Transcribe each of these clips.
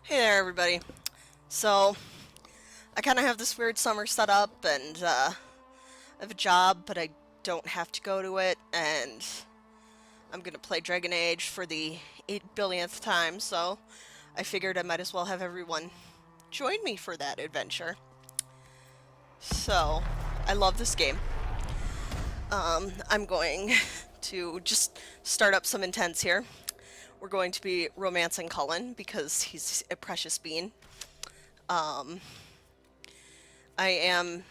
Hey there, everybody. So, I kind of have this weird summer set up, and I have a job, but I don't have to go to it, and I'm gonna play Dragon Age for the 8 billionth time, so I figured I might as well have everyone join me for that adventure. So, I love this game. I'm going to just start up some intents here. We're going to be romancing Cullen because he's a precious bean. I am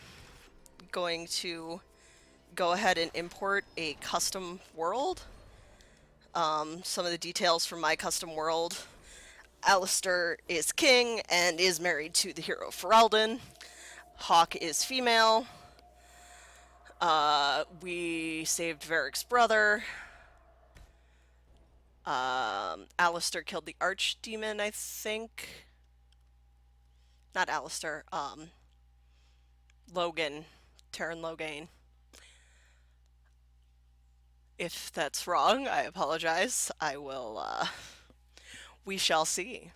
going to go ahead and import a custom world. Some of the details from my custom world. Alistair is king and is married to the hero Ferelden. Hawk is female. We saved Varric's brother. Alistair killed the archdemon, I think. Not Alistair. Logan. Terran Logain. If that's wrong, I apologize. I will, we shall see.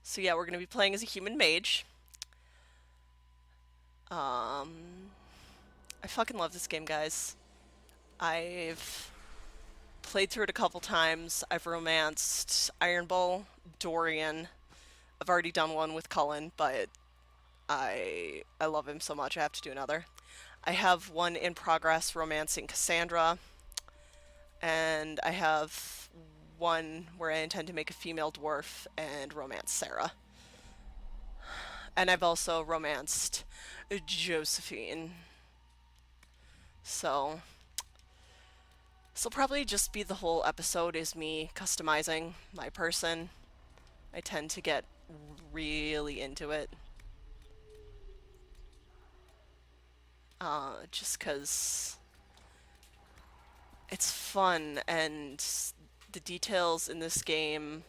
So yeah, we're gonna be playing as a human mage. I fucking love this game, guys. I've played through it a couple times. I've romanced Iron Bull, Dorian. I've already done one with Cullen, but I love him so much I have to do another. I have one in progress romancing Cassandra, and I have one where I intend to make a female dwarf and romance Sarah. And I've also romanced Josephine. So, this will probably just be the whole episode is me customizing my person. I tend to get really into it. Just because it's fun and the details in this game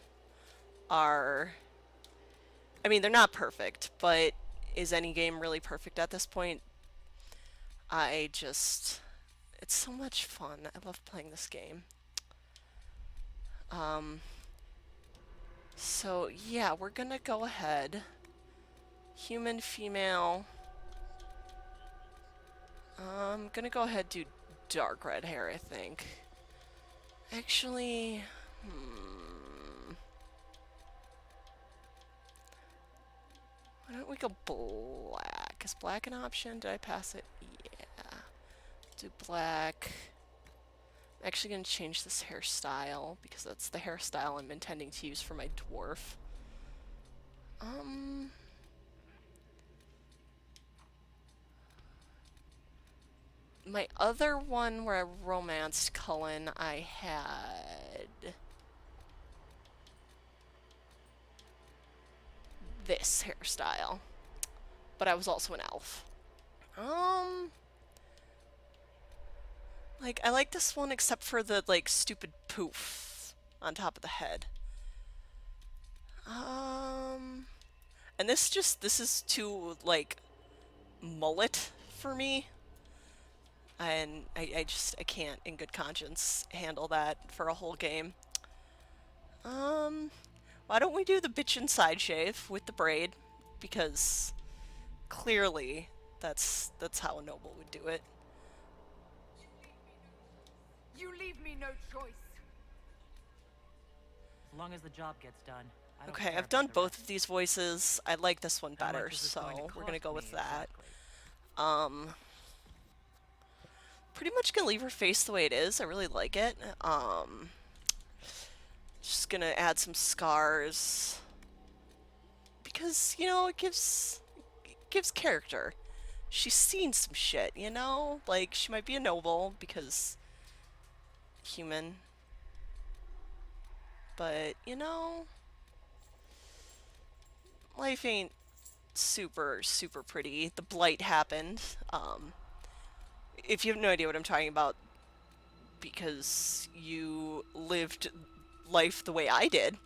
are... I mean, they're not perfect, but is any game really perfect at this point? It's so much fun. I love playing this game. So yeah, we're gonna go ahead. Human, female. I'm gonna go ahead and do dark red hair, I think. Actually, why don't we go black? Is black an option? Did I pass it? Yeah. Do black. I'm actually going to change this hairstyle because that's the hairstyle I'm intending to use for my dwarf. My other one where I romanced Cullen, I had this hairstyle, but I was also an elf. Like, I like this one except for the, like, stupid poof on top of the head. And this is too, like, mullet for me. And I can't, in good conscience, handle that for a whole game. Why don't we do the bitchin' side shave with the braid? Because clearly that's how a noble would do it. You leave me no choice. As long as the job gets done. I don't Okay, care I've about done the both rest. of these voices. I like this one How much better, is this going to so we're gonna cost go me with that. exactly? Pretty much gonna leave her face the way it is. I really like it. Just gonna add some scars because you know it gives character. She's seen some shit, you know? Like she might be a noble because human, but you know, life ain't super pretty. The blight happened. If you have no idea what I'm talking about because you lived life the way I did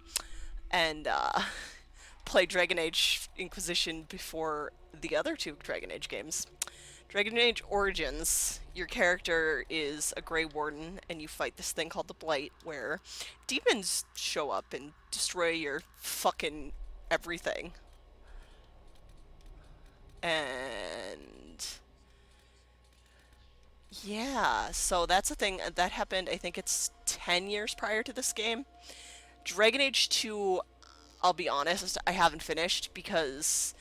and played Dragon Age Inquisition before the other two Dragon Age games, Dragon Age Origins, your character is a Grey Warden, and you fight this thing called the Blight, where demons show up and destroy your fucking everything. And yeah, so that's a thing that happened. I think it's 10 years prior to this game. Dragon Age 2, I'll be honest, I haven't finished because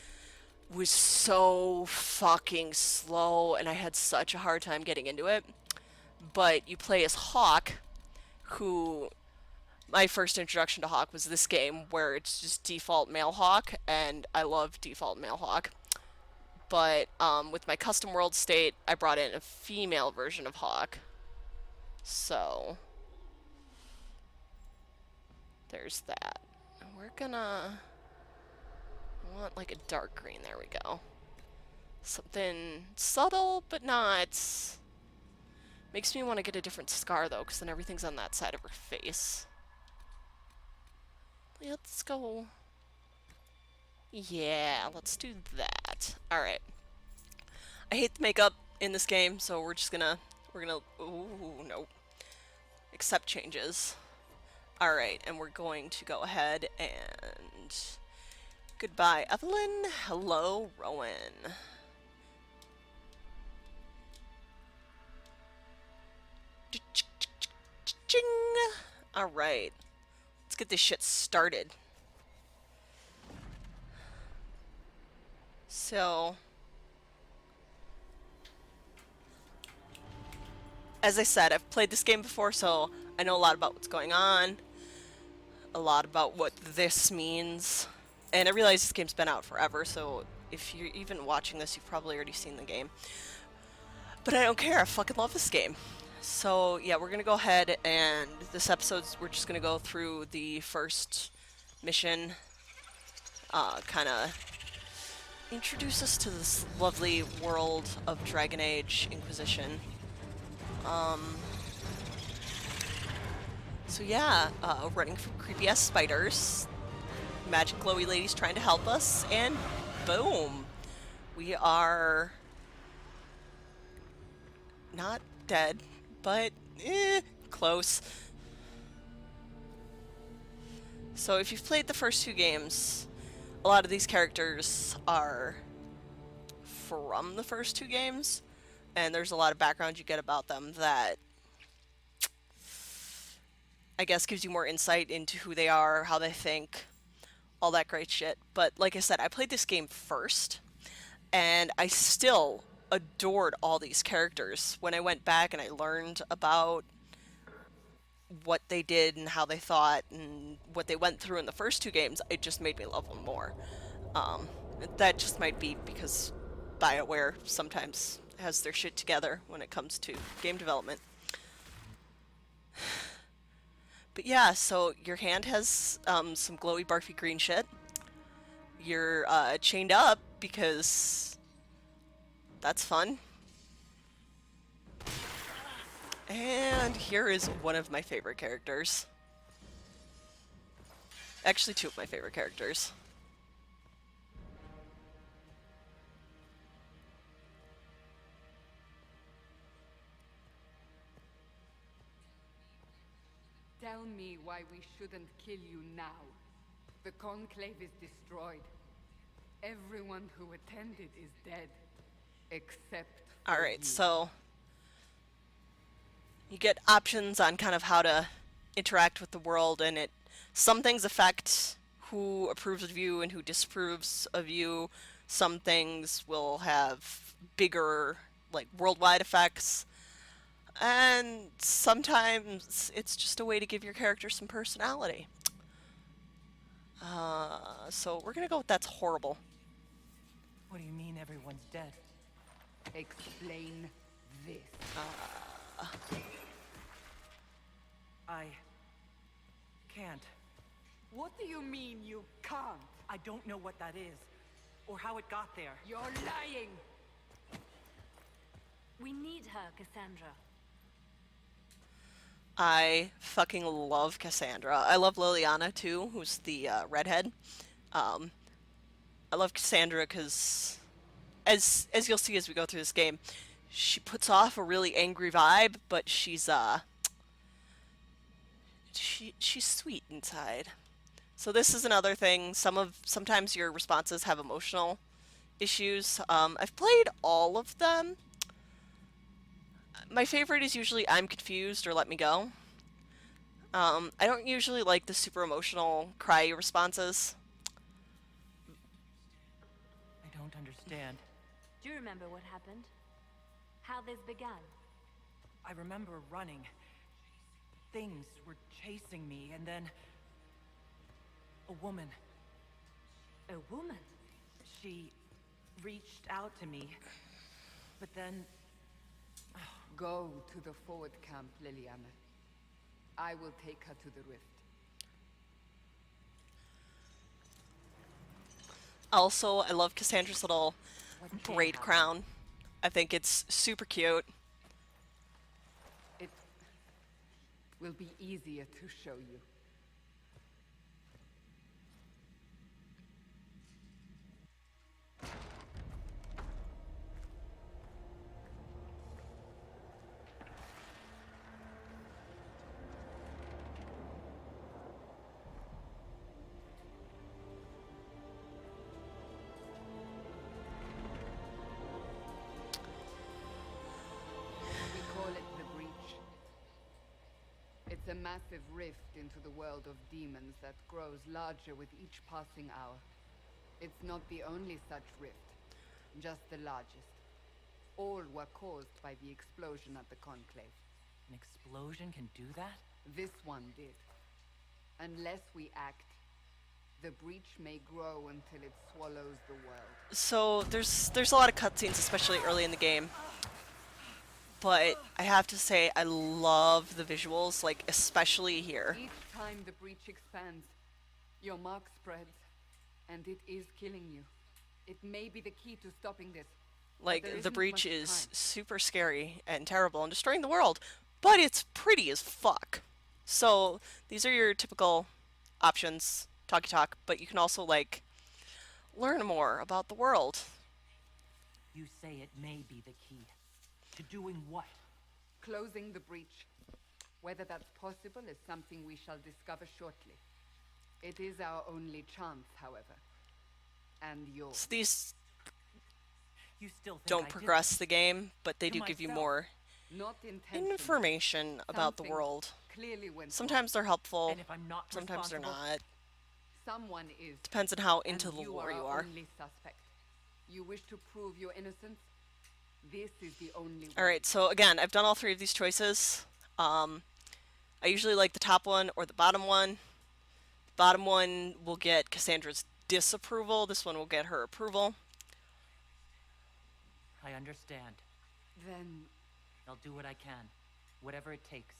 it was so fucking slow and I had such a hard time getting into it. But you play as Hawk, who my first introduction to Hawk was this game where it's just default male Hawk, and I love default male Hawk. But with my custom world state, I brought in a female version of Hawk. So there's that. And we're gonna want like a dark green. There we go. Something subtle, but not. Makes me want to get a different scar though, because then everything's on that side of her face. Let's go. Yeah, let's do that. Alright. I hate the makeup in this game, so we're gonna, ooh, no. Accept changes. Alright, and we're going to go ahead and... Goodbye, Evelyn. Hello, Rowan. Ching! Alright. Let's get this shit started. So, as I said, I've played this game before, so I know a lot about what's going on, a lot about what this means, and I realize this game's been out forever, so if you're even watching this, you've probably already seen the game. But I don't care, I fucking love this game. So, yeah, we're gonna go ahead and this episode's, we're just gonna go through the first mission, kinda introduce us to this lovely world of Dragon Age Inquisition. So yeah, running from creepy ass spiders, magic glowy ladies trying to help us, and boom! We are not dead, but close. So if you've played the first two games, a lot of these characters are from the first two games, and there's a lot of background you get about them that I guess gives you more insight into who they are, how they think, all that great shit. But like I said, I played this game first, and I still adored all these characters. When I went back and I learned about what they did and how they thought and what they went through in the first two games, it just made me love them more. That just might be because BioWare sometimes has their shit together when it comes to game development. But yeah, so your hand has some glowy barfy green shit. You're chained up because that's fun. And here is one of my favorite characters. Actually, two of my favorite characters. Tell me why we shouldn't kill you now. The Conclave is destroyed. Everyone who attended is dead. Except for Alright, you. so you get options on kind of how to interact with the world, and some things affect who approves of you and who disapproves of you. Some things will have bigger, like, worldwide effects. And sometimes it's just a way to give your character some personality. So we're gonna go with that's horrible. What do you mean everyone's dead? Explain this. I can't. What do you mean you can't? I don't know what that is, or how it got there. You're lying! We need her, Cassandra. I fucking love Cassandra. I love Liliana too, who's the redhead. I love Cassandra because as you'll see as we go through this game, she puts off a really angry vibe, but she's sweet inside. So this is another thing. Sometimes your responses have emotional issues. I've played all of them. My favorite is usually I'm confused or let me go. I don't usually like the super emotional cry responses. I don't understand. Do you remember what happened? How this began? I remember running. Things were chasing me, and then... a woman. A woman? She reached out to me, but then... Go to the forward camp, Liliana. I will take her to the rift. Also, I love Cassandra's little what can't braid happen? crown. I think it's super cute. It will be easier to show you. We call it the Breach. It's a massive rift into the world of demons that grows larger with each passing hour. It's not the only such rift, just the largest. All were caused by the explosion at the Conclave. An explosion can do that? This one did. Unless we act, the breach may grow until it swallows the world. So there's a lot of cutscenes, especially early in the game. But I have to say, I love the visuals, like especially here. Each time the breach expands, your mark spreads, and it is killing you. It may be the key to stopping this. but there Like the isn't breach much is time. super scary and terrible and destroying the world, but it's pretty as fuck. So these are your typical options, talky talk, but you can also like learn more about the world. You say it may be the key. To doing what? Closing the breach. Whether that's possible is something we shall discover shortly. It is our only chance, however. And yours. So these You still think don't I did progress this? the game, but they To do give you myself. more Not intentional. information about the Something world. Clearly went wrong. Sometimes they're helpful, And if I'm not sometimes they're responsible? not. Someone is. Depends on how and into the lore you our are. only suspect. You wish to prove your innocence? This is the only way. Alright, so again, I've done all three of these choices. I usually like the top one or the bottom one. The bottom one will get Cassandra's disapproval. This one will get her approval. I understand. Then I'll do what I can. Whatever it takes.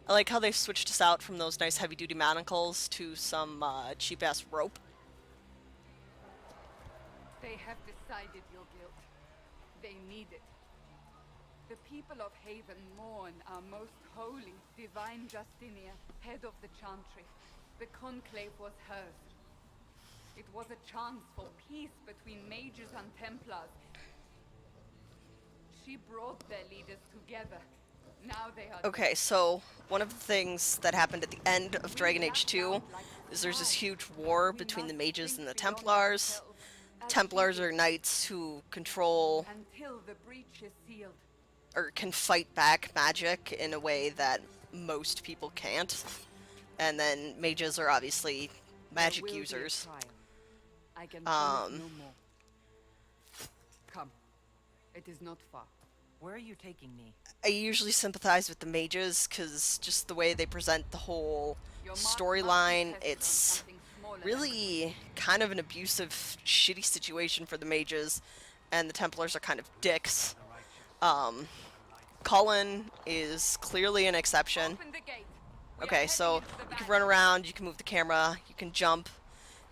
I like how they've switched us out from those nice heavy-duty manacles to some cheap-ass rope. they have decided your guilt. They need it. The people of Haven mourn our most holy, divine Justinia, head of the Chantry. The conclave was hers. It was a chance for peace between mages and Templars. She brought their leaders together. Now they are Okay, so one of the things that happened at the end of Dragon Age 2 is there's this huge war between the mages and the Templars. Templars are knights who control until the breach is sealed. or can fight back magic in a way that most people can't. And then mages are obviously magic There will be a users. trial. I can promise Um, no more. Come. It is not far. Where are you taking me? I usually sympathize with the mages because just the way they present the whole Your mark must be storyline, tested on it's something smaller than really kind of an abusive, shitty situation for the mages, and the Templars are kind of dicks. Cullen is clearly an exception. Open the gate. We are Okay, heading so into the you can valley. run around, you can move the camera, you can jump.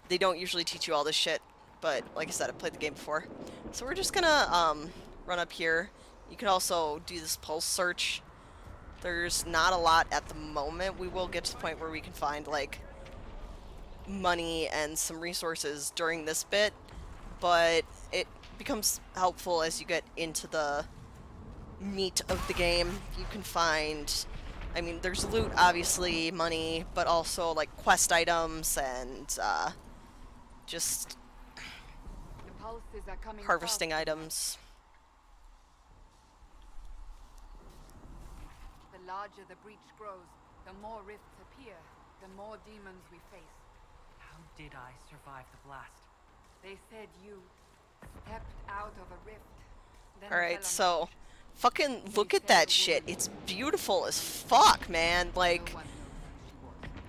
They don't usually teach you all this shit, but like I said, I've played the game before. So we're just gonna run up here. You can also do this pulse search There's not a lot at the moment. We will get to the point where we can find, like, money and some resources during this bit, but it becomes helpful as you get into the meat of the game. You can find, I mean, there's loot, obviously, money, but also, like, quest items and, just The pulses are coming harvesting faster. items. The larger the breach grows, the more rifts appear, the more demons we face. How did I survive the blast? They said you stepped out of a rift. Then Alright, fell on so, fucking look at that shit. It's beautiful as fuck, man. Like, no one knows who she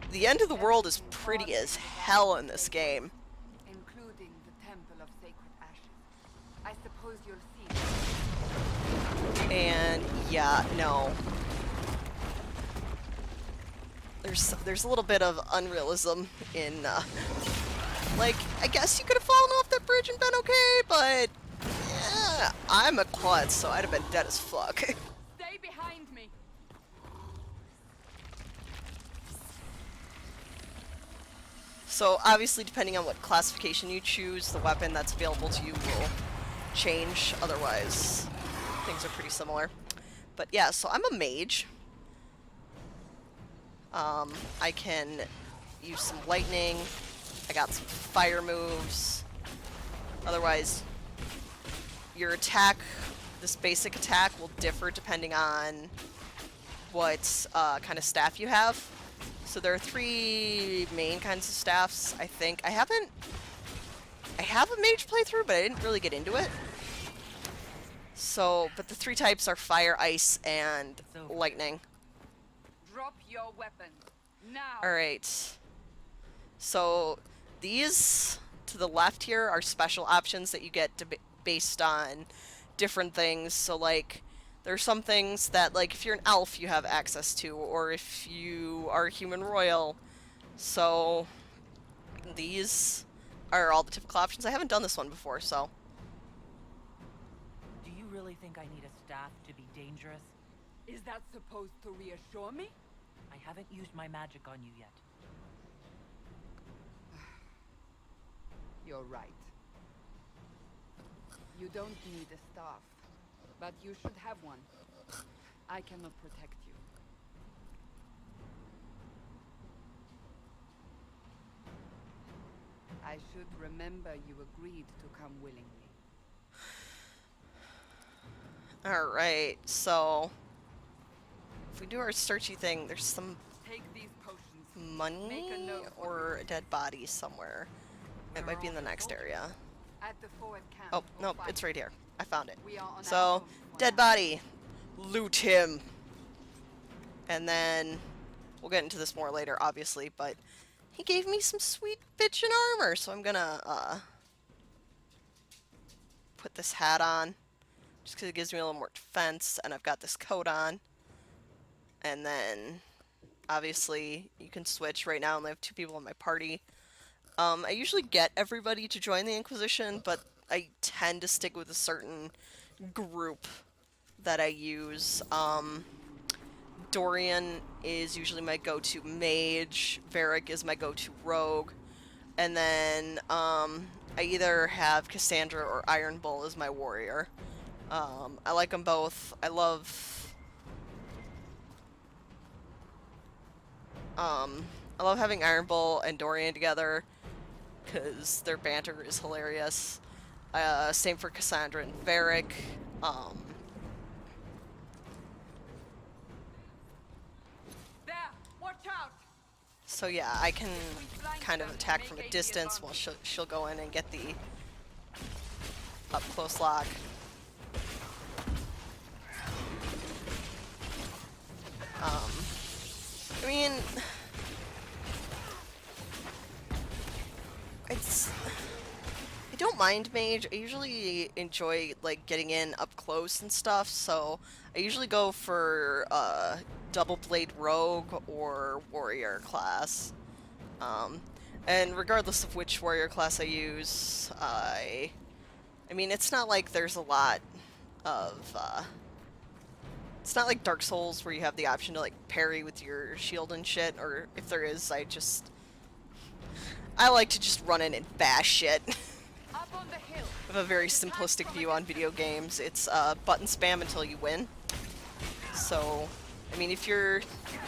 was, the end of the world is pretty as hell in this game. including the Temple of Sacred Ashes. I suppose you'll see. And, yeah, no. There's a little bit of unrealism in, like, I guess you could have fallen off that bridge and been okay, but, yeah, I'm a klutz, so I'd have been dead as fuck. Stay behind me. So, obviously, depending on what classification you choose, the weapon that's available to you will change. Otherwise, things are pretty similar. But yeah, so I'm a mage. I can use some lightning. I got some fire moves. Otherwise, your attack, this basic attack, will differ depending on what kind of staff you have. So there are 3 main kinds of staffs, I think. I have a mage playthrough, but I didn't really get into it. So, but the 3 types are fire, ice, and lightning. Drop your weapon. Now. Alright. So, these to the left here are special options that you get based on different things. So, like, there are some things that, like, if you're an elf, you have access to, or if you are a human royal. So, these are all the typical options. I haven't done this one before, so. Do you really think I need a staff to be dangerous? Is that supposed to reassure me? I haven't used my magic on you yet. You're right. You don't need a staff, but you should have one. I cannot protect you. I should remember you agreed to come willingly. Alright, so. If we do our searchy thing, there's some Take these potions. money Make a note for or a dead body somewhere. It might be in the next area. At the forward camp. Oh, or no, fight. it's right here. I found it. We are on our So, own for dead now. body. Loot him. And then, we'll get into this more later, obviously, but he gave me some sweet bitchin' armor, so I'm gonna, put this hat on. Just because it gives me a little more defense, and I've got this coat on. And then, obviously, you can switch. Right now, I only have 2 people in my party. I usually get everybody to join the Inquisition, but I tend to stick with a certain group that I use. Dorian is usually my go-to mage, Varric is my go-to rogue, and then I either have Cassandra or Iron Bull as my warrior. I like them both. I love having Iron Bull and Dorian together because their banter is hilarious. Same for Cassandra and Varric. There! Watch out! So yeah, I can kind of attack from a distance while she'll go in and get the up close lock. I mean, I don't mind mage. I usually enjoy like getting in up close and stuff, so I usually go for double blade rogue or warrior class. And regardless of which warrior class I use, I mean, it's not like there's a lot of It's not like Dark Souls where you have the option to like parry with your shield and shit, or if there is, I like to just run in and bash shit. Up on the hill. I have a very simplistic view on video games. It's button spam until you win. So, I mean, if you're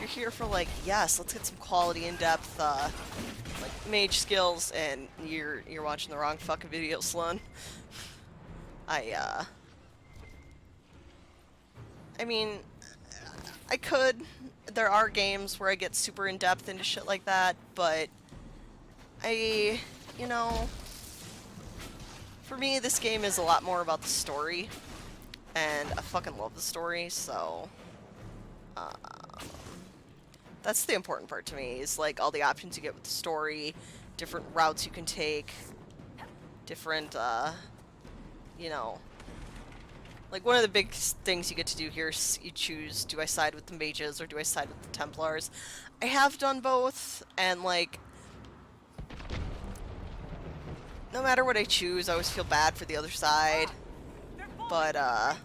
here for like, yes, let's get some quality, in-depth, like mage skills, and you're watching the wrong fucking video, Sloan. I mean, I could. There are games where I get super in-depth into shit like that, but you know, for me, this game is a lot more about the story, and I fucking love the story, so that's the important part to me, is like all the options you get with the story, different routes you can take, different, you know, like one of the big things you get to do here is you choose, do I side with the mages or do I side with the Templars? I have done both, and like, no matter what I choose, I always feel bad for the other side, but I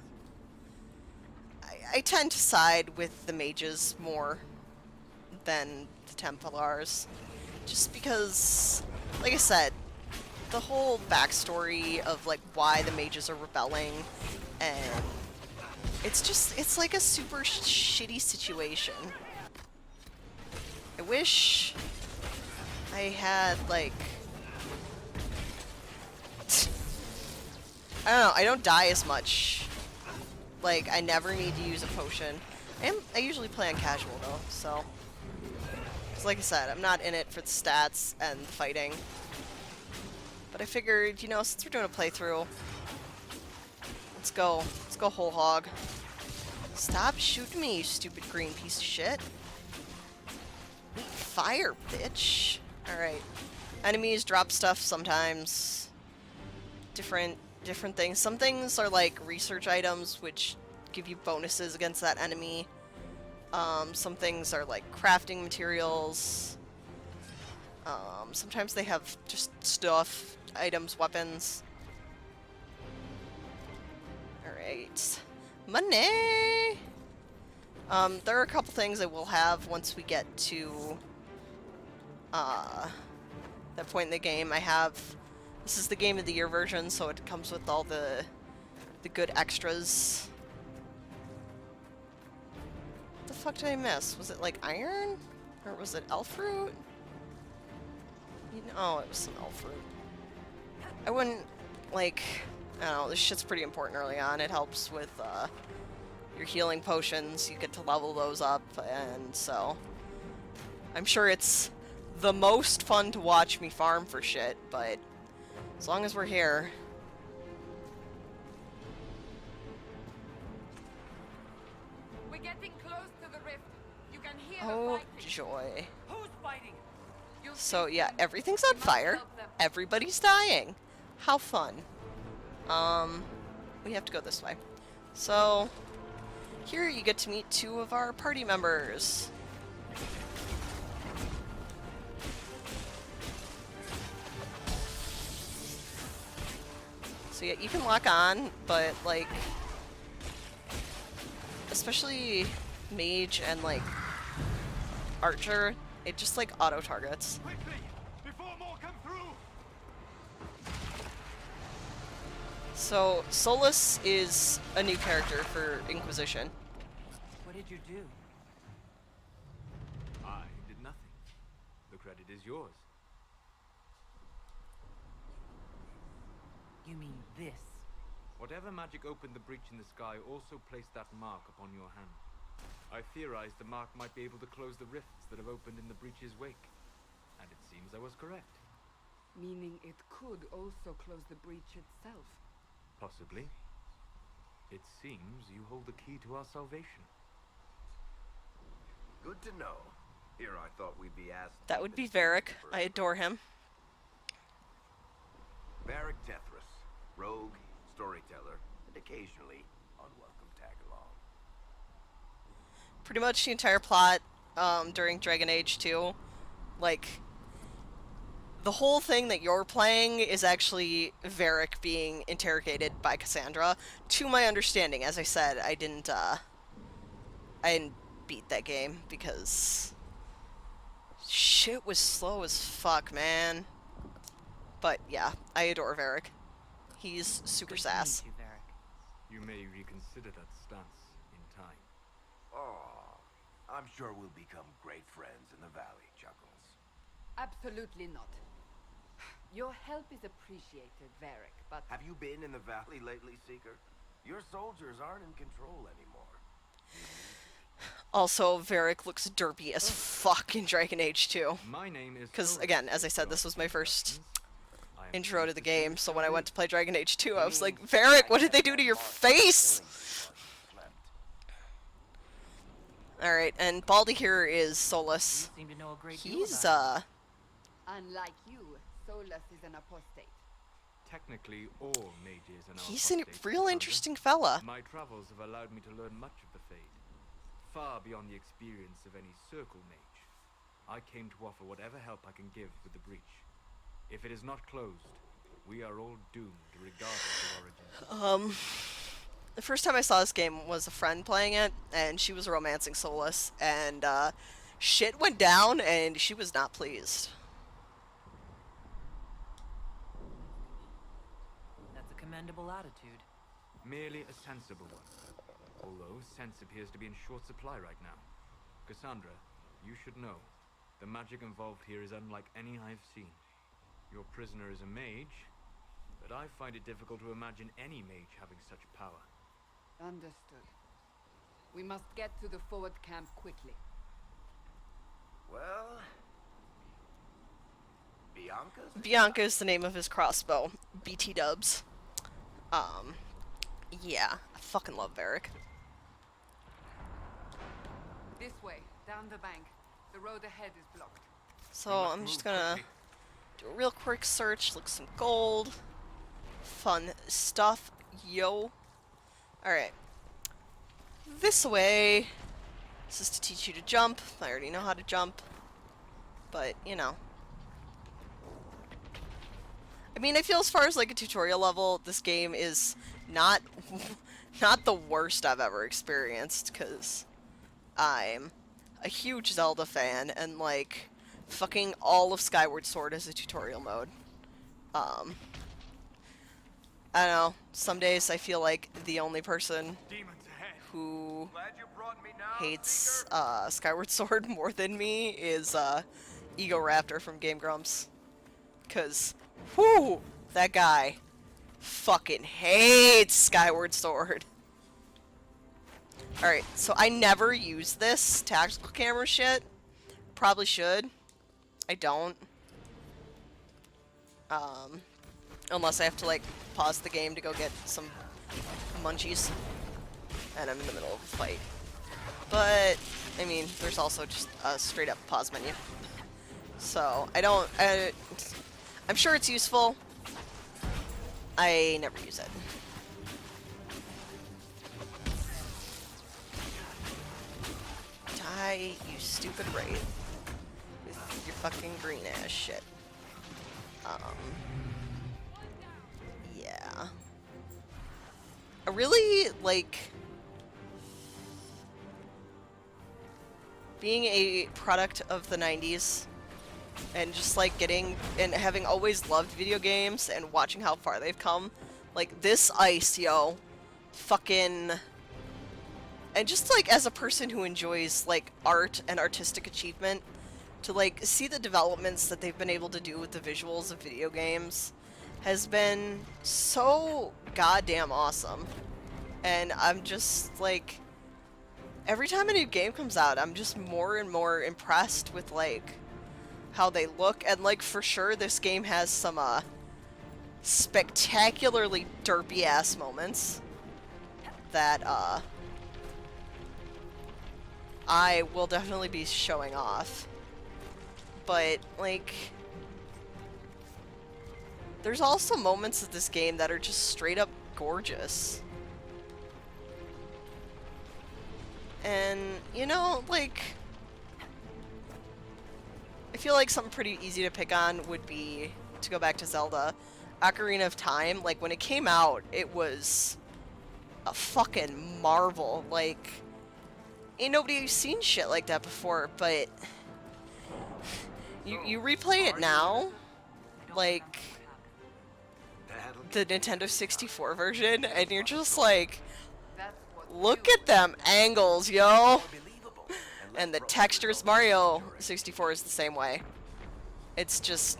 tend to side with the mages more than the Templars, just because, like I said, the whole backstory of like why the mages are rebelling, and it's like a super shitty situation. I wish I had like, I don't know, I don't die as much. Like, I never need to use a potion. I usually play on casual though, so. Because like I said, I'm not in it for the stats and the fighting. But I figured, you know, since we're doing a playthrough, let's go whole hog. Stop shooting me, you stupid green piece of shit. Fire, bitch. Alright. Enemies drop stuff sometimes. Different things. Some things are like research items, which give you bonuses against that enemy. Some things are like crafting materials. Sometimes they have just stuff, items, weapons. Alright. Money! There are a couple things I will have once we get to that point in the game. This is the Game of the Year version, so it comes with all the good extras. What the fuck did I miss? Was it like iron? Or was it elf fruit? You know, it was some elf fruit. I wouldn't, like, I don't know, this shit's pretty important early on. It helps with your healing potions. You get to level those up, and so I'm sure it's the most fun to watch me farm for shit, but as long as we're here. We're getting close to the rift. You can hear Oh, the fighting. joy. Who's fighting? You'll So see yeah, them. everything's We on must fire. help them. Everybody's dying. How fun. We have to go this way. So, here you get to meet two of our party members. So yeah, you can lock on, but like, especially mage and like archer, it just like auto targets. Quickly, before more come through! So Solus is a new character for Inquisition. What did you do? I did nothing. The credit is yours. You mean this? Whatever magic opened the breach in the sky also placed that mark upon your hand. I theorized the mark might be able to close the rifts that have opened in the breach's wake. And it seems I was correct. Meaning it could also close the breach itself. Possibly. It seems you hold the key to our salvation. Good to know. Here I thought we'd be asked. That would be Varric. I adore him. Varric Tethras, rogue, storyteller, and occasionally unwelcome tag-along. Pretty much the entire plot during Dragon Age 2, like, the whole thing that you're playing is actually Varric being interrogated by Cassandra. To my understanding, as I said, I didn't I didn't beat that game because shit was slow as fuck, man. But yeah, I adore Varric. He's super Good sass. to meet you, Varric. You may reconsider that stance in time. Oh, I'm sure we'll become great friends in the valley, Chuckles. Absolutely not. Your help is appreciated, Varric, but Have you been in the valley lately, Seeker? Your soldiers aren't in control anymore. Also, Varric looks derpy as fuck in Dragon Age 2. My name is. Because, Ulrich, again, as I said, this Lord was my first I am intro to pleased the see you game, so still when I live. went to play Dragon Age 2, I was like, Varric, what did they do to your face? Alright, and Baldy here is Solus. You seem to know a great deal He's, about unlike you, Solus is an apostate. Technically, all mages are now he's a apostates, real Cassandra. interesting fella. My travels have allowed me to learn much of the Fade, far beyond the experience of any circle mage. I came to offer whatever help I can give with the breach. If it is not closed, we are all doomed regardless of origin. The first time I saw this game was a friend playing it, and she was romancing Solus, and shit went down, and she was not pleased. That's a commendable attitude. Merely a sensible one. Although sense appears to be in short supply right now. Cassandra, you should know. The magic involved here is unlike any I've seen. Your prisoner is a mage, but I find it difficult to imagine any mage having such power. Understood. We must get to the forward camp quickly. Well, Bianca's? Bianca is the name of his crossbow. BT dubs. Yeah, I fucking love Varric. This way, down the bank. The road ahead is blocked. So I'm just gonna do a real quick search, look some gold. Fun stuff, yo. Alright. This way. This is to teach you to jump. I already know how to jump. But, you know. I mean, I feel as far as like a tutorial level, this game is not not the worst I've ever experienced, because I'm a huge Zelda fan, and like fucking all of Skyward Sword is a tutorial mode. I don't know, some days I feel like the only person who Glad you brought me now, hates Seeker. Skyward Sword more than me is Ego Raptor from Game Grumps. Cause, whoo, that guy fucking hates Skyward Sword. Alright, so I never use this tactical camera shit. Probably should. I don't. Unless I have to, like, pause the game to go get some munchies. And I'm in the middle of a fight. But, I mean, there's also just a straight-up pause menu. So, I don't... I'm sure it's useful. I never use it. Die, you stupid wraith. With your fucking green ass shit. Yeah. I really, like... being a product of the 90s, and just, like, getting... and having always loved video games, and watching how far they've come. Like, this ice, yo. Fucking... and just, like, as a person who enjoys, like, art and artistic achievement, to, like, see the developments that they've been able to do with the visuals of video games has been so goddamn awesome. And I'm just, like, every time a new game comes out, I'm just more and more impressed with, like, how they look. And, like, for sure, this game has some, spectacularly derpy-ass moments that, I will definitely be showing off. But, like, there's also moments of this game that are just straight up gorgeous. And, you know, like, I feel like something pretty easy to pick on would be, to go back to Zelda, Ocarina of Time. Like, when it came out, it was a fucking marvel. Like, ain't nobody seen shit like that before, but you replay it now, like the Nintendo 64 version, and you're just like, That's what look you at them angles, yo! Believable. And the textures, Mario 64 is the same way. It's just...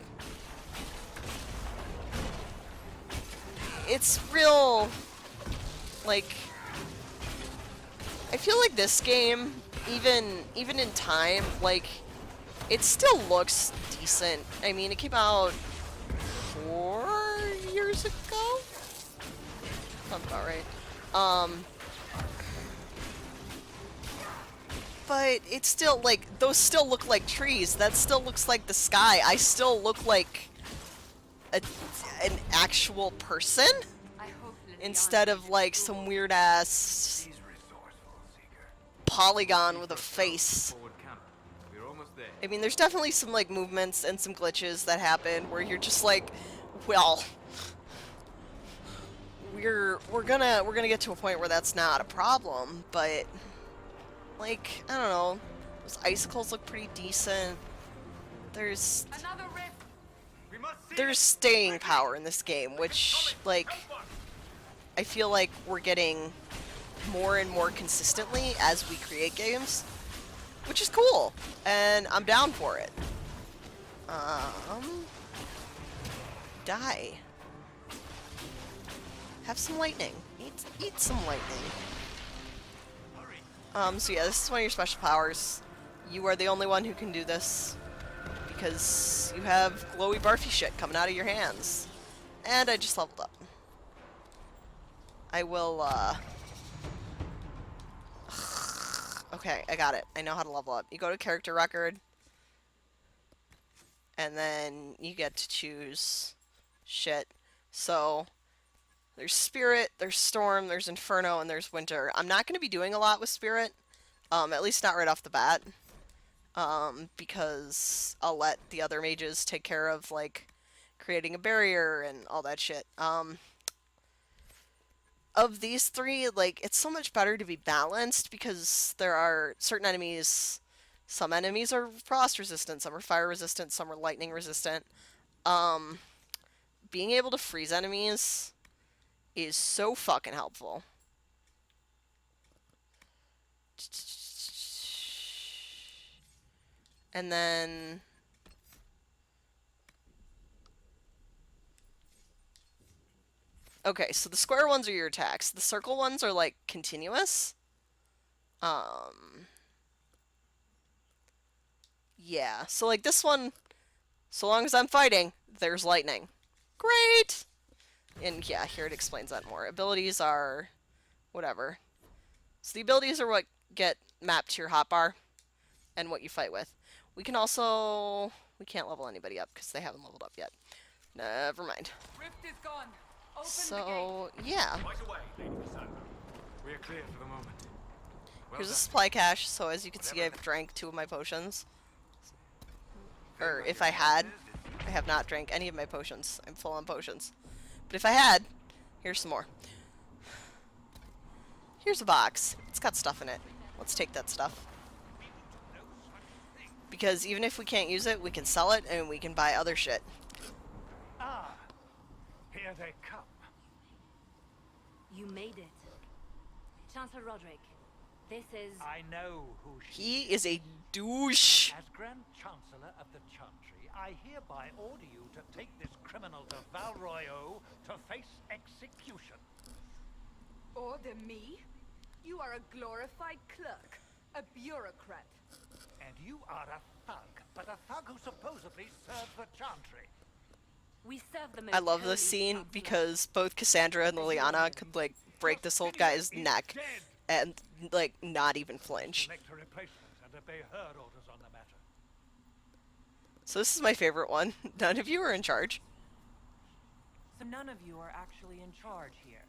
It's real... Like... I feel like this game, even in time, like, it still looks decent. I mean, it came out 4 years ago? Sounds about right. But it's still, like, those still look like trees. That still looks like the sky. I still look like an actual person I hope Liliana instead of, like, some weird-ass He's resourceful, Seeker. polygon with a face. Forward camp. We're almost there. I mean, there's definitely some, like, movements and some glitches that happen where you're just like, well, we're gonna get to a point where that's not a problem, but, like, I don't know, those icicles look pretty decent. There's Another rift. We must see there's staying power in this game, which, like, I feel like we're getting more and more consistently as we create games, which is cool, and I'm down for it. Die. Have some lightning. Eat some lightning. So yeah, this is one of your special powers. You are the only one who can do this, because you have glowy barfy shit coming out of your hands. And I just leveled up. I will, okay, I got it. I know how to level up. You go to character record, and then you get to choose shit. So, there's Spirit, there's Storm, there's Inferno, and there's Winter. I'm not going to be doing a lot with Spirit, at least not right off the bat, because I'll let the other mages take care of, like, creating a barrier and all that shit. Of these three, like, it's so much better to be balanced because there are certain enemies, some enemies are frost resistant, some are fire resistant, some are lightning resistant. Being able to freeze enemies is so fucking helpful. And then... Okay, so the square ones are your attacks. The circle ones are, like, continuous. Yeah, so, like, this one, so long as I'm fighting, there's lightning. Great! And, yeah, here it explains that more. Abilities are... whatever. So the abilities are what get mapped to your hotbar and what you fight with. We can also... we can't level anybody up because they haven't leveled up yet. Never mind. Rift is gone. Open the So, yeah. right away, Lady Cassandra. We are clear for the moment. Well Here's a done. supply cache, so as you can see, I've drank 2 of my potions. Or, if I had, I have not drank any of my potions. I'm full on potions. But if I had, here's some more. Here's a box. It's got stuff in it. Let's take that stuff. Because even if we can't use it, we can sell it, and we can buy other shit. Ah, here they come. You made it. Chancellor Roderick, this is... I know who she He is a douche. As Grand Chancellor of the Chantry, I hereby order you to take this criminal to Valroyo to face execution. Order me? You are a glorified clerk, a bureaucrat. And you are a thug, but a thug who supposedly serves the Chantry. We serve the most I love holy this scene Chancellor. because both Cassandra and Liliana could, like, break this old guy's neck and, like, not even flinch. Select a replacement and obey her orders on the matter. So this is my favorite one. None of you are in charge. So none of you are actually in charge here.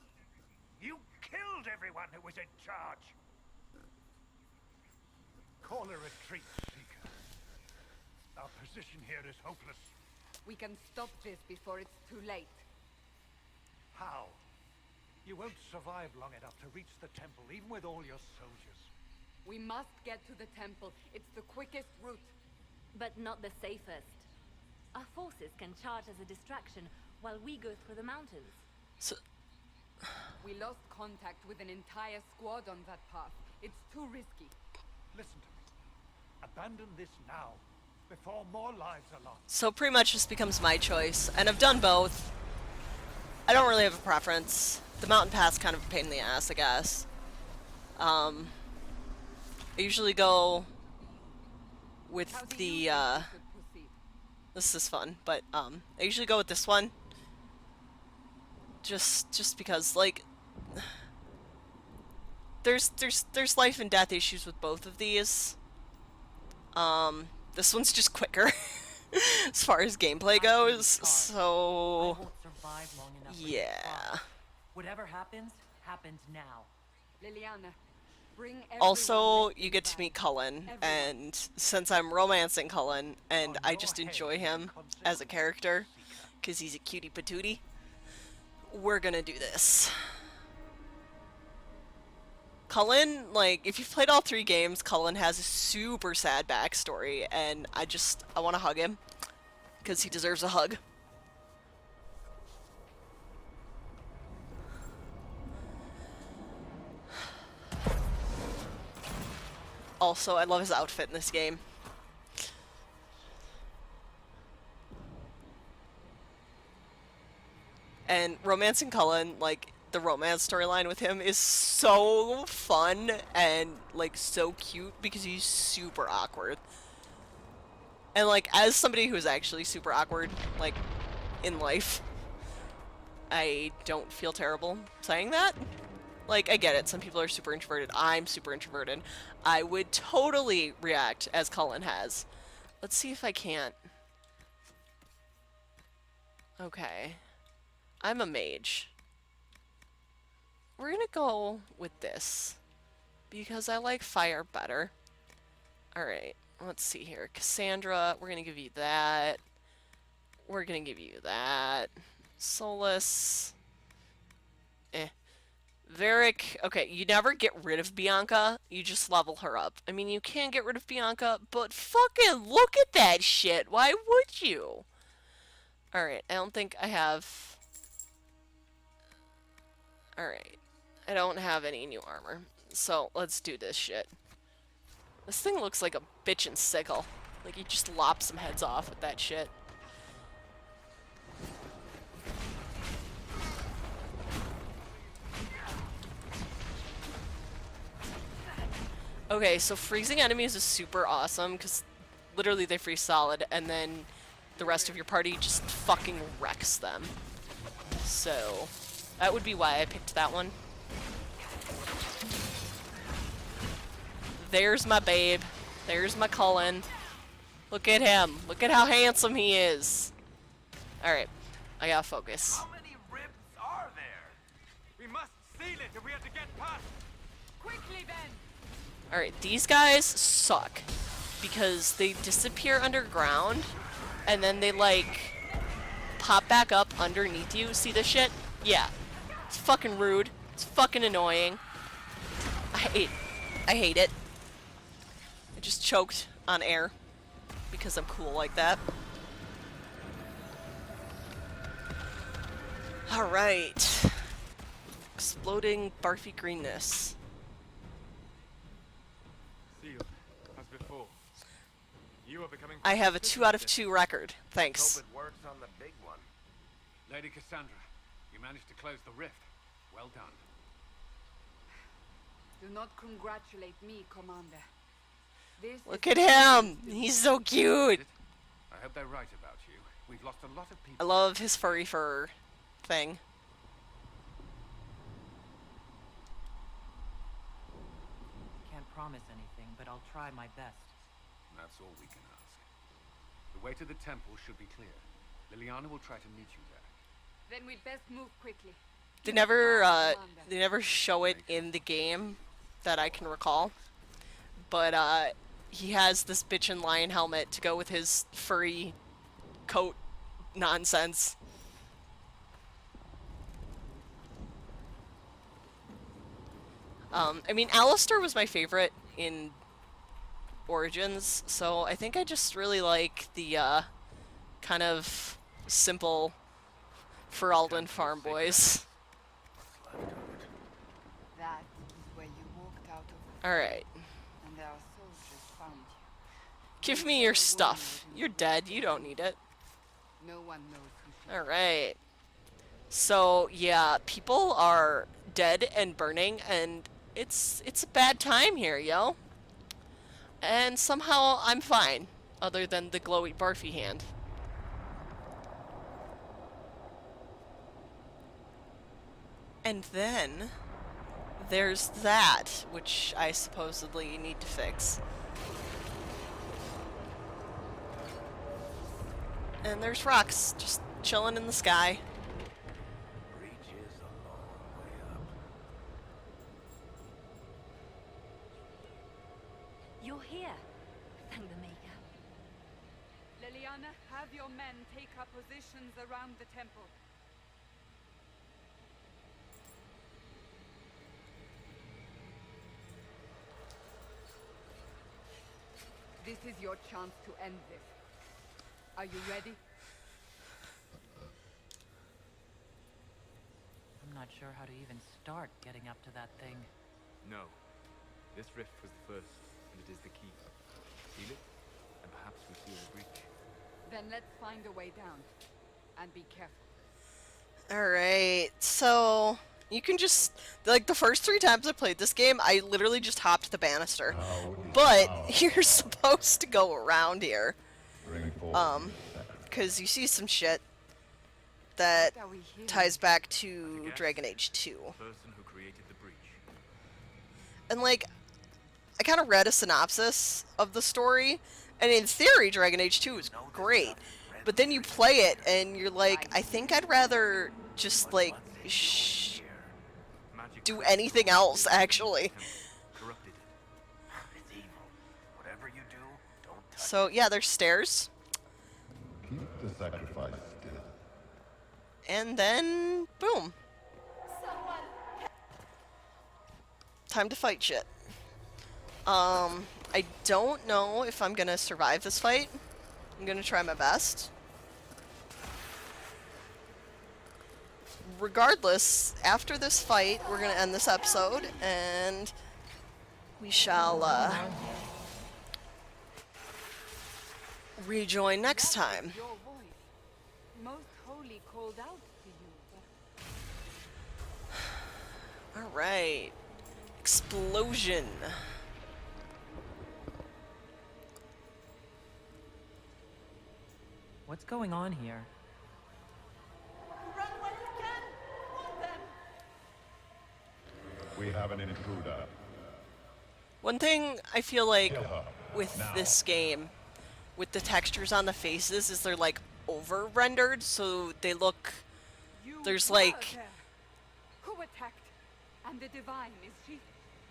You killed everyone who was in charge. Call a retreat, Seeker. Our position here is hopeless. We can stop this before it's too late. How? You won't survive long enough to reach the temple, even with all your soldiers. We must get to the temple. It's the quickest route. But not the safest. Our forces can charge as a distraction while we go through the mountains. So, We lost contact with an entire squad on that path. It's too risky. Listen to me. Abandon this now, before more lives are lost. so pretty much this becomes my choice, and I've done both. I don't really have a preference. The mountain path's kind of a pain in the ass, I guess. I usually go with How do the, you think we should proceed? this is fun, but, I usually go with this one. Just because, like, there's life and death issues with both of these. This one's just quicker as far as gameplay goes, so I won't survive long enough for this yeah. plot. Whatever happens, happens now. Liliana, bring Also, everyone you get to meet Cullen, Everyone. and since I'm romancing Cullen, and I just enjoy him as a character, because he's a cutie patootie, we're gonna do this. Cullen, like, if you've played all 3 games, Cullen has a super sad backstory, and I want to hug him, because he deserves a hug. Also, I love his outfit in this game. And romancing Cullen, like, the romance storyline with him is so fun and, like, so cute because he's super awkward. And, like, as somebody who's actually super awkward, like, in life, I don't feel terrible saying that. Like, I get it, some people are super introverted. I'm super introverted. I would totally react as Cullen has. Let's see if I can't. Okay. I'm a mage. We're gonna go with this, because I like fire better. Alright, let's see here. Cassandra, we're gonna give you that. We're gonna give you that. Solus. Varric, okay, you never get rid of Bianca, you just level her up. I mean, you can get rid of Bianca, but fucking look at that shit! Why would you? Alright, I don't think I have... Alright. I don't have any new armor. So, let's do this shit. This thing looks like a bitchin' sickle. Like, you just lop some heads off with that shit. Okay, so freezing enemies is super awesome, because literally they freeze solid, and then the rest of your party just fucking wrecks them. So, that would be why I picked that one. There's my babe. There's my Cullen. Look at him. Look at how handsome he is. Alright, I gotta focus. How many ribs are there? We must seal it if we have to get past. Quickly, then! Alright, these guys suck. Because they disappear underground, and then they, like, pop back up underneath you. See this shit? Yeah. It's fucking rude. It's fucking annoying. I hate it. I just choked on air. Because I'm cool like that. Alright. Exploding barfy greenness. Sealed, as before. You are becoming... I have a 2 out of 2 record. Thanks. Hope it works on the big one. Lady Cassandra, you managed to close the rift. Well done. Do not congratulate me, Commander. This Look is at him! He's so cute! I hope they're right about you. We've lost a lot of people. I love his furry fur thing. Can't promise anything, but I'll try my best. That's all we can ask. The way to the temple should be clear. Liliana will try to meet you there. Then we'd best move quickly. They Give us never, time, Commander. they never show it in the game that I can recall. But, he has this bitchin' lion helmet to go with his furry coat nonsense. I mean, Alistair was my favorite in Origins, so I think I just really like the kind of simple Ferelden farm boys. What's left of it? That is where you walked out of, Alright. and our soldiers found you. Give me your stuff. You're dead, you don't need it. No one knows who she is. Alright. So, yeah, people are dead and burning, and it's a bad time here, yo. And somehow I'm fine, other than the glowy barfy hand. And then there's that, which I supposedly need to fix. And there's rocks just chilling in the sky. Breach is a long way up. You're here. Thank the Maker. Liliana, have your men take up positions around the temple. This is your chance to end this. Are you ready? I'm not sure how to even start getting up to that thing. No. This rift was the first, and it is the key. Seal it, and perhaps we seal the breach. Then let's find a way down. And be careful. Alright, so you can just, like, the first 3 times I played this game, I literally just hopped the banister. But you're supposed to go around here. Because you see some shit that What are we hearing? ties back to Dragon Age 2. The person who created the breach. And, like, I kind of read a synopsis of the story, and in theory, Dragon Age 2 is great. But then you play it, and you're like, I think I'd rather just, like, Magic do anything else, actually. corrupted it. It's evil. Whatever you do, don't touch So, yeah, there's stairs. Keep the sacrifice still. And then, boom. Time to fight shit. I don't know if I'm gonna survive this fight. I'm gonna try my best. Regardless, after this fight, we're gonna end this episode, and we shall, rejoin next time. Your voice, most holy, called out to you. Alright. Explosion. What's going on here? We have an intruder. One thing I feel like Kill her. with Now. this game, with the textures on the faces, is they're like over-rendered, so they look... You There's were like there. Who attacked? And the divine, is she?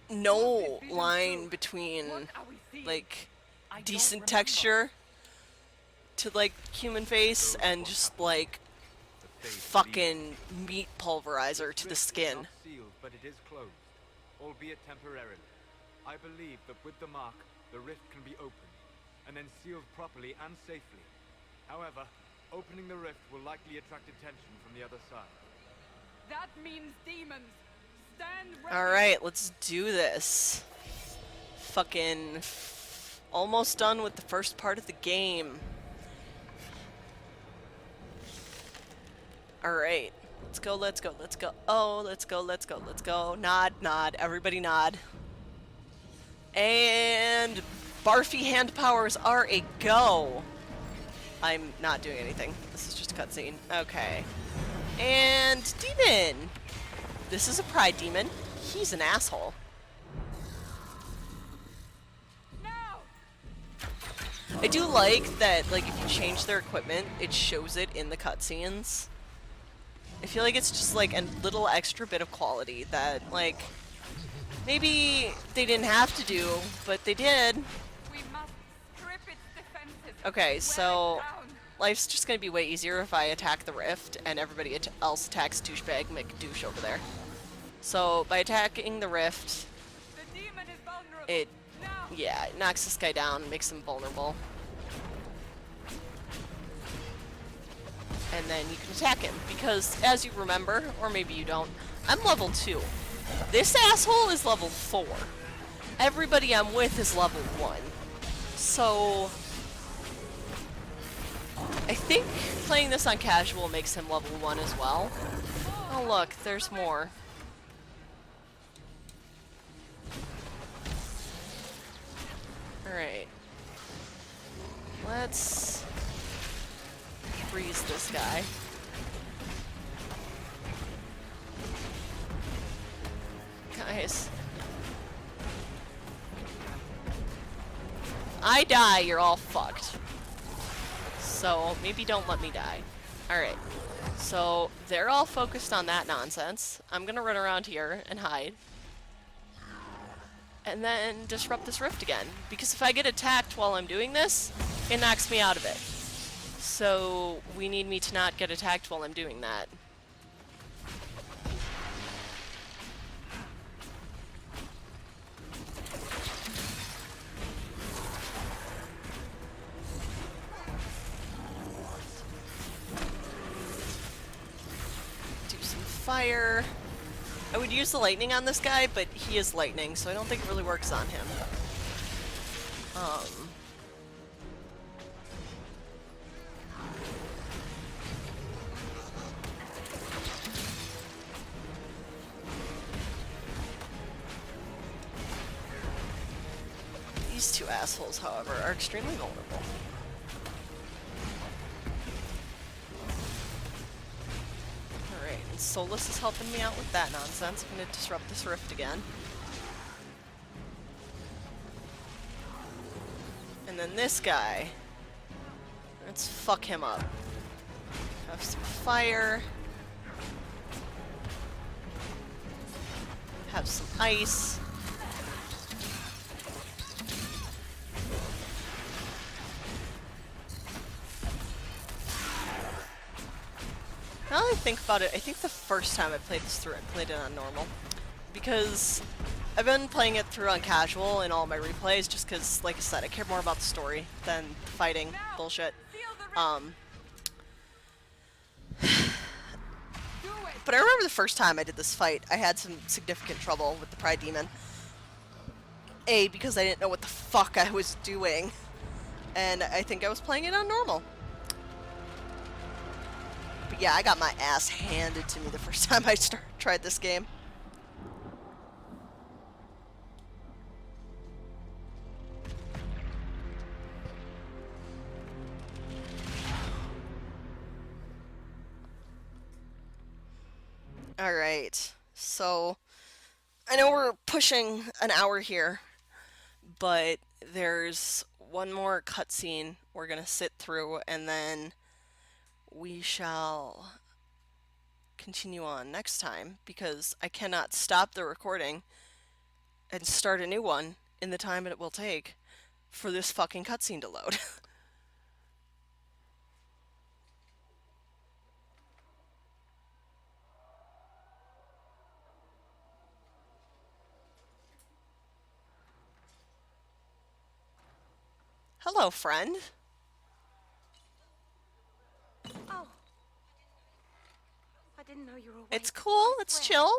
no line between What are we seeing? like I don't decent remember. texture to like human face and just like The fate fucking meat pulverizer to the rift is skin. not sealed, but it is closed, albeit temporarily. I believe that with the mark, the rift can be opened, and then sealed properly and safely. However, opening the rift will likely attract attention from the other side. That means demons. Stand ready. Alright, let's do this. Fucking almost done with the first part of the game. Alright. Let's go, let's go, let's go. Oh, let's go, let's go, let's go. Nod, nod. Everybody nod. And Barfy hand powers are a go. I'm not doing anything. This is just a cutscene. Okay. And demon. This is a pride demon. He's an asshole. Now. I do like that, like, if you change their equipment, it shows it in the cutscenes. I feel like it's just, like, a little extra bit of quality that, like, maybe they didn't have to do, but they did. We must strip its defenses. Okay, Wear so it down. life's just gonna be way easier if I attack the rift and everybody else attacks douchebag McDouche over there. So by attacking the rift, The demon is vulnerable. it Yeah, it knocks this guy down, makes him vulnerable. And then you can attack him, because as you remember, or maybe you don't, I'm level 2. This asshole is level 4. Everybody I'm with is level 1. So I think playing this on casual makes him level 1 as well. Oh look, there's more. Alright. Let's freeze this guy. Guys. I die, you're all fucked. So, maybe don't let me die. Alright. So, they're all focused on that nonsense. I'm gonna run around here and hide. And then disrupt this rift again. Because if I get attacked while I'm doing this, it knocks me out of it. So, we need me to not get attacked while I'm doing that. Do some fire. I would use the lightning on this guy, but he is lightning, so I don't think it really works on him. These two assholes, however, are extremely vulnerable. Alright, and Solus is helping me out with that nonsense. I'm gonna disrupt this rift again. And then this guy. Let's fuck him up. Have some fire. Have some ice. Now that I think about it, I think the first time I played this through, I played it on normal. Because I've been playing it through on casual in all my replays, just because, like I said, I care more about the story than the fighting bullshit. But I remember the first time I did this fight, I had some significant trouble with the Pride Demon. A, because I didn't know what the fuck I was doing. And I think I was playing it on normal. But yeah, I got my ass handed to me the first time I tried this game. Alright, so I know we're pushing an hour here, but there's one more cutscene we're gonna sit through, and then we shall continue on next time, because I cannot stop the recording and start a new one in the time it will take for this fucking cutscene to load. Hello, friend. Oh. I didn't know you were awake. It's cool. It's chill.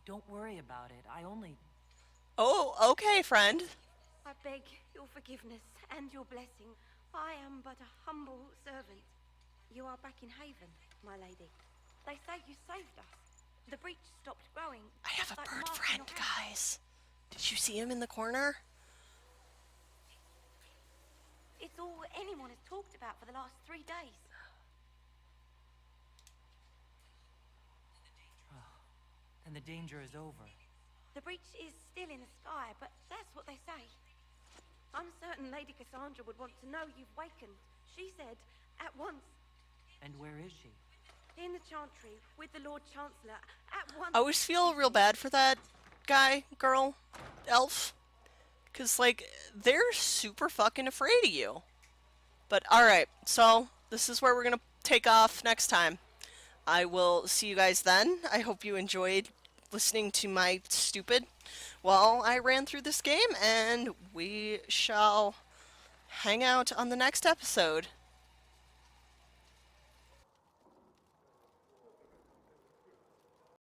Don't worry about it. I only... Oh, okay, friend. I beg your forgiveness and your blessing. I am but a humble servant. You are back in Haven, my lady. They say you saved us. The breach stopped growing. I have a like bird marks on friend, your hand. guys. Did you see him in the corner? It's all anyone has talked about for the last 3 days. And the danger is over. The breach is still in the sky, but that's what they say. I'm certain Lady Cassandra would want to know you've wakened. She said, at once. And where is she? In the Chantry, with the Lord Chancellor, at once. I always feel real bad for that guy, girl, elf. Because, like, they're super fucking afraid of you. But, alright, so this is where we're going to take off next time. I will see you guys then. I hope you enjoyed listening to my stupid while I ran through this game, and we shall hang out on the next episode.